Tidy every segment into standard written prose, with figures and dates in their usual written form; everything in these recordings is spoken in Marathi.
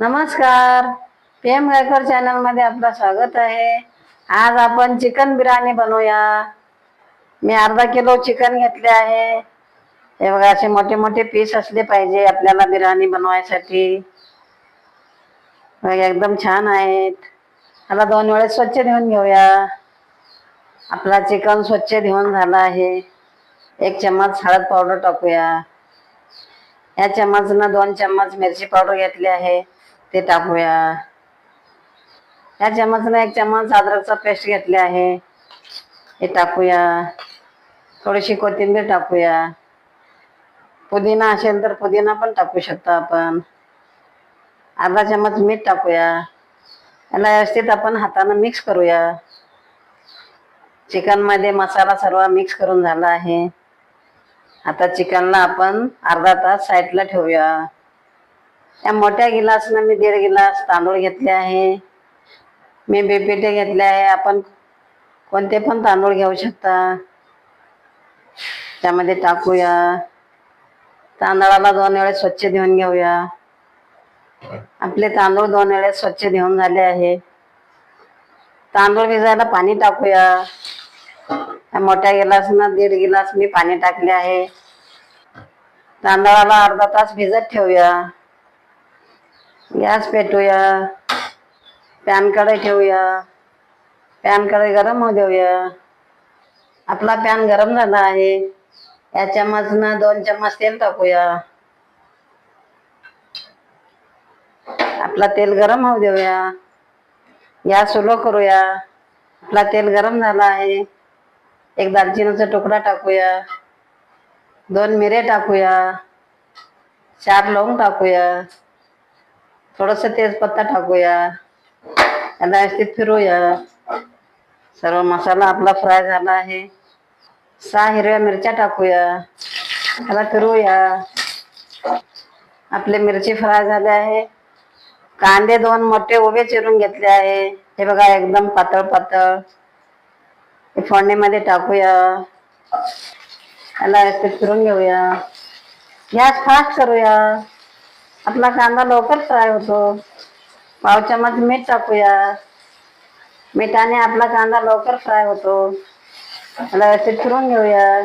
नमस्कार. PM गायकवाड चॅनल मध्ये आपलं स्वागत आहे. आज आपण चिकन बिर्याणी बनवूया. मी अर्धा किलो चिकन घेतले आहे. हे बघा, असे मोठे मोठे पीस असले पाहिजे आपल्याला बिर्याणी बनवायसाठी. एकदम छान आहेत. आता 2 वेळेस स्वच्छ धुवून घेऊया. आपला चिकन स्वच्छ धुवून झाला आहे. 1 चम्मच हळद पावडर टाकूया. या चम्मचनं 2 चम्मच मिरची पावडर घेतली आहे, ते टाकूया. या चम्मचनं 1 चम्मच अद्रकचा पेस्ट घेतले आहे, हे टाकूया. थोडीशी कोथिंबीर टाकूया. पुदिना असेल तर पुदिना पण टाकू शकता आपण. अर्धा चम्मच मीठ टाकूया. याला व्यवस्थित आपण हाताने मिक्स करूया. चिकन मध्ये मसाला सर्व मिक्स करून झाला आहे. आता चिकनला आपण अर्धा तास साईडला ठेवूया. या मोठ्या गिलासनं मी 1.5 गिलास तांदूळ घेतले आहे. मी बेपिटे घेतले आहे. आपण कोणते पण तांदूळ घेऊ शकता. त्यामध्ये टाकूया. तांदळाला 2 वेळेस स्वच्छ धुवून घेऊया. आपले तांदूळ 2 वेळेस स्वच्छ धुवून झाले आहे. तांदूळ भिजायला पाणी टाकूया. मोठ्या गिलासनं 1.5 गिलास मी पाणी टाकले आहे. तांदळाला अर्धा तास भिजत ठेवूया. गॅस पेटूया. पॅन कढई ठेवूया. पॅन कढई गरम होऊ देऊया. आपला पॅन गरम झाला आहे. या चम्मचनं 2 चम्मच तेल टाकूया. आपला तेल गरम होऊ देऊया. गॅस स्लो करूया. आपला तेल गरम झाला आहे. 1 दालचिनीचा तुकडा टाकूया. 2 मिरे टाकूया. 4 लवंग टाकूया. थोडस तेजपत्ता टाकूया. याला व्यवस्थित फिरूया. सर्व मसाला आपला फ्राय झाला आहे. 6 हिरव्या मिरच्या टाकूया. याला फिरूया. आपले मिरची फ्राय झाले आहे. कांदे 2 मोठे उभे चिरून घेतले आहे. हे बघा, एकदम पातळ पातळ. हे फोडणीमध्ये टाकूया. याला व्यवस्थित फिरून घेऊया. गॅस फास्ट करूया. आपला कांदा लवकर फ्राय होतो. पाव चम्मच मीठ टाकूया. मिठाने आपला कांदा लवकर फ्राय होतो. याला व्यवस्थित फिरून घेऊया.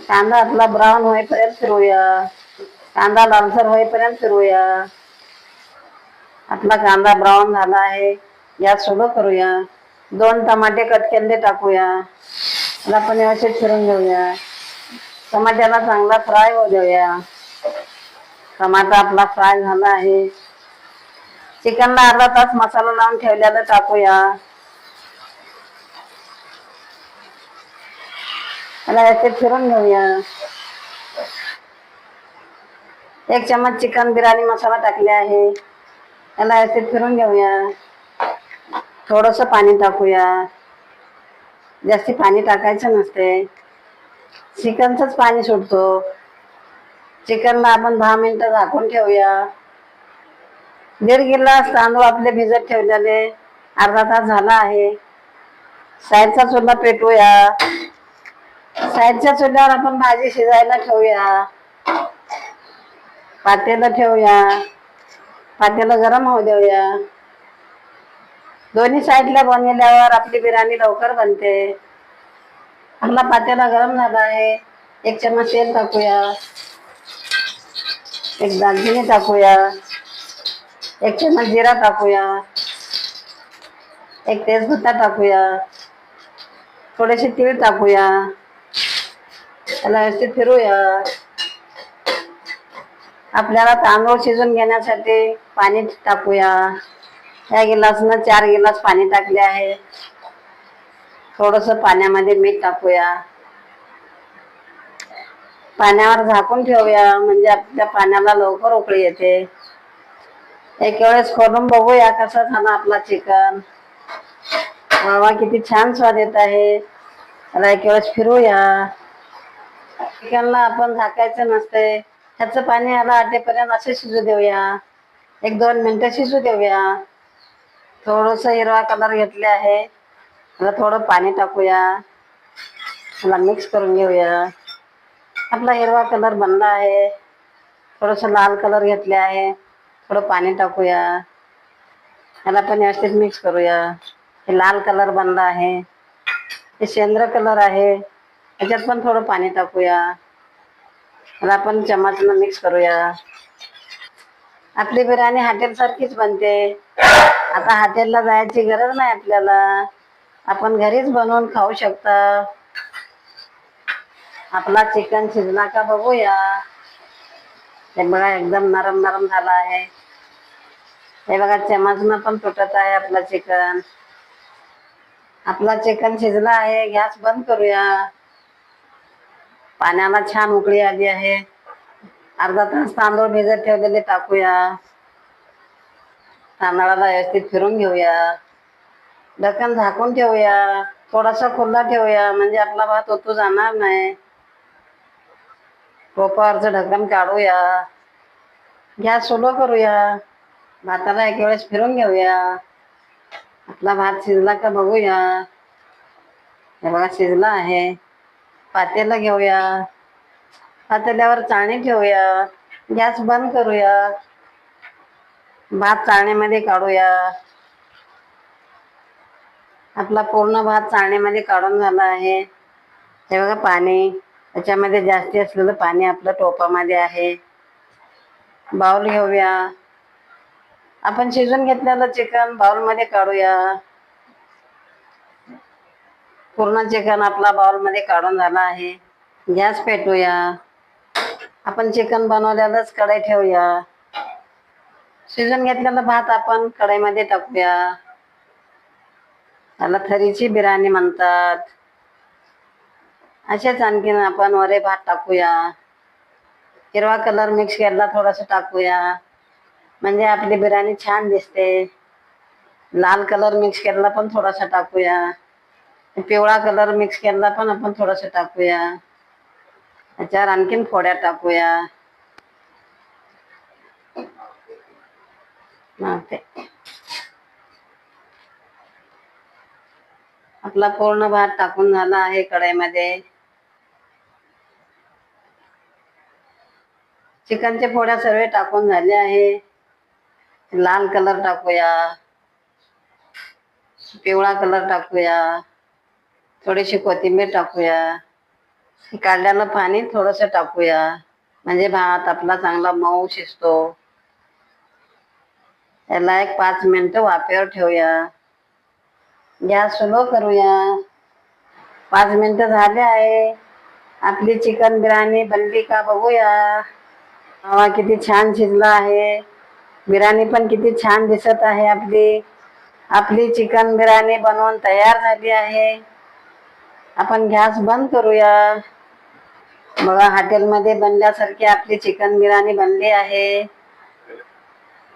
कांदा आपला ब्राऊन होईपर्यंत फिरूया. कांदा लालसर होईपर्यंत फिरूया. आपला कांदा ब्राऊन झाला आहे. गॅस स्लो करूया. 2 टमाटे कट केलेले टाकूया. याला पण व्यवस्थित फिरून घेऊया. टमाट्याला चांगला फ्राय होऊ देऊया. टमाटा आपला फ्राय झाला आहे. चिकनला अर्धा तास मसाला लावून ठेवलेला टाकूया. याला व्यवस्थित फिरून घेऊया. 1 चम्मच चिकन बिर्याणी मसाला टाकले आहे. याला व्यवस्थित फिरून घेऊया. थोडस पाणी टाकूया. जास्ती पाणी टाकायचं नसते. चिकनचंच पाणी सुटतो. चिकनला आपण 10 मिनिटं झाकून ठेवूया. 1.5 गिलास तांदूळ आपले भिजत ठेवलेले अर्धा तास झाला आहे. साईडचा चुला पेटवूया. साईडच्या चुल्यावर आपण भाजी शिजायला ठेवूया. पातेलं ठेवूया. पातेलं गरम होऊ देऊया. दोन्ही साईडला बनवल्यावर आपली बिर्याणी लवकर बनते. आपला पातेला गरम झाला आहे. 1 चम्मच तेल टाकूया. 1 दालचिनी टाकूया. 1 चम्मच जिरा टाकूया. 1 तेजपत्ता टाकूया. थोडेसे तीळ टाकूया. याला व्यवस्थित फिरूया. आपल्याला तांदूळ शिजून घेण्यासाठी पाणी टाकूया. या गिलासनं 4 गिलास पाणी टाकले आहे. थोडस पाण्यामध्ये मीठ टाकूया. पाण्यावर झाकून ठेवूया, म्हणजे आपल्या पाण्याला लवकर उकळी येते. एक वेळेस खोलून बघूया कसा झाला आपला चिकन. वा, किती छान स्वाद येत आहे. त्याला एक वेळेस फिरूया. चिकनला आपण झाकायचं नसते. ह्याचं पाणी याला आटेपर्यंत असे शिजू देऊया. 1-2 मिनिटं शिजू देऊया. थोडस हिरवा कलर घेतले आहे. थोडं पाणी टाकूया. त्याला मिक्स करून घेऊया. आपला हिरवा कलर बनला आहे. थोडस लाल कलर घेतले आहे. थोडं पाणी टाकूया. ह्याला पण व्यवस्थित मिक्स करूया. हे लाल कलर बनला आहे, हे शेंद्र कलर आहे. ह्याच्यात पण थोडं पाणी टाकूया. ह्याला आपण चम्मचनं मिक्स करूया. आपली बिर्याणी हॉटेल सारखीच बनते. आता हॉटेलला जायची गरज नाही आपल्याला. आपण घरीच बनवून खाऊ शकता. आपला चिकन शिजला का बघूया. हे बघा एकदम नरम नरम झाला आहे. हे बघा चम्मचनं पण तुटत आहे आपला चिकन. आपला चिकन शिजला आहे. गॅस बंद करूया. पाण्याला छान उकळी आली आहे. अर्धा तास तांदूळ भिजत ठेवलेले टाकूया. तांदळाला व्यवस्थित फिरून घेऊया. ढक्कन झाकून ठेवूया. थोडासा खुला ठेवूया म्हणजे आपला भात ओतू जाणार नाही. टोपावरचं ढक्कन काढूया. गॅस स्लो करूया. भाताला एक वेळेस फिरून घेऊया. आपला भात शिजला का बघूया. हे बघा शिजला आहे. पातेलं घेऊया. पातेल्यावर चाळणी ठेवूया. गॅस बंद करूया. भात चाळणीमध्ये काढूया. आपला पूर्ण भात चाळणीमध्ये काढून झाला आहे. हे बघा पाणी, त्याच्यामध्ये जास्ती असलेलं पाणी आपलं टोपामध्ये आहे. बाउल घेऊया. आपण शिजून घेतलेलं चिकन बाउलमध्ये काढूया. पूर्ण चिकन आपला बाउलमध्ये काढून झाला आहे. गॅस पेटवूया. आपण चिकन बनवलेलंच कढई ठेवूया. शिजून घेतलेला भात आपण कढईमध्ये टाकूया. त्याला थरीची बिर्याणी म्हणतात. असेच आणखीन आपण वरे भात टाकूया. हिरवा कलर मिक्स केलेला थोडासा टाकूया म्हणजे आपली बिर्याणी छान दिसते. लाल कलर मिक्स केलेला पण थोडासा टाकूया. पिवळा कलर मिक्स केलेला पण आपण थोडासा टाकूया. त्याच्यावर आणखीन फोड्या टाकूया. आपला पूर्ण भात टाकून झाला आहे कढईमध्ये. चिकनचे फोड्या सर्व टाकून झाले आहे. लाल कलर टाकूया. पिवळा कलर टाकूया. थोडीशी कोथिंबीर टाकूया. काढलेलं पाणी थोडंसं टाकूया म्हणजे भात आपला चांगला मऊ शिजतो. याला एक 5 मिनिटं वाफेवर ठेवूया. गॅस स्लो करूया. 5 मिनिटं झाले आहे. आपली चिकन बिर्याणी बनली का बघूया. हवा किती छान शिजला आहे. बिर्याणी पण किती छान दिसत आहे आपली. आपली चिकन बिर्याणी बनवून तयार झाली आहे. आपण गॅस बंद करूया. बघा हॉटेलमध्ये बनल्यासारखी आपली चिकन बिर्याणी बनली आहे.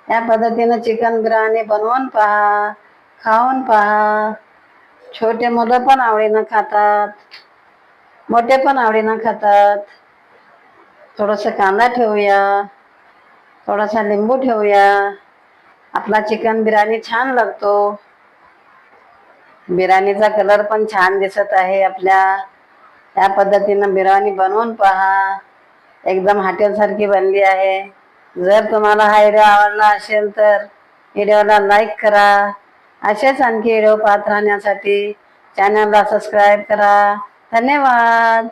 या पद्धतीनं चिकन बिर्याणी बनवून पहा, खाऊन पहा. छोटे मुलं पण आवडीनं खातात, मोठे पण आवडीनं खातात. थोडंसं कांदा ठेवूया. थोडासा लिंबू ठेवूया. आपला चिकन बिर्याणी छान लागतो. बिर्याणीचा कलर पण छान दिसत आहे आपल्या. या पद्धतीनं बिर्याणी बनवून पहा. एकदम हॉटेल सारखी बनली आहे. जर तुम्हाला हा व्हिडिओ आवडला असेल तर व्हिडिओला लाईक करा. असेच आणखी व्हिडिओ पाहत राहण्यासाठी चॅनलला सबस्क्राईब करा. धन्यवाद.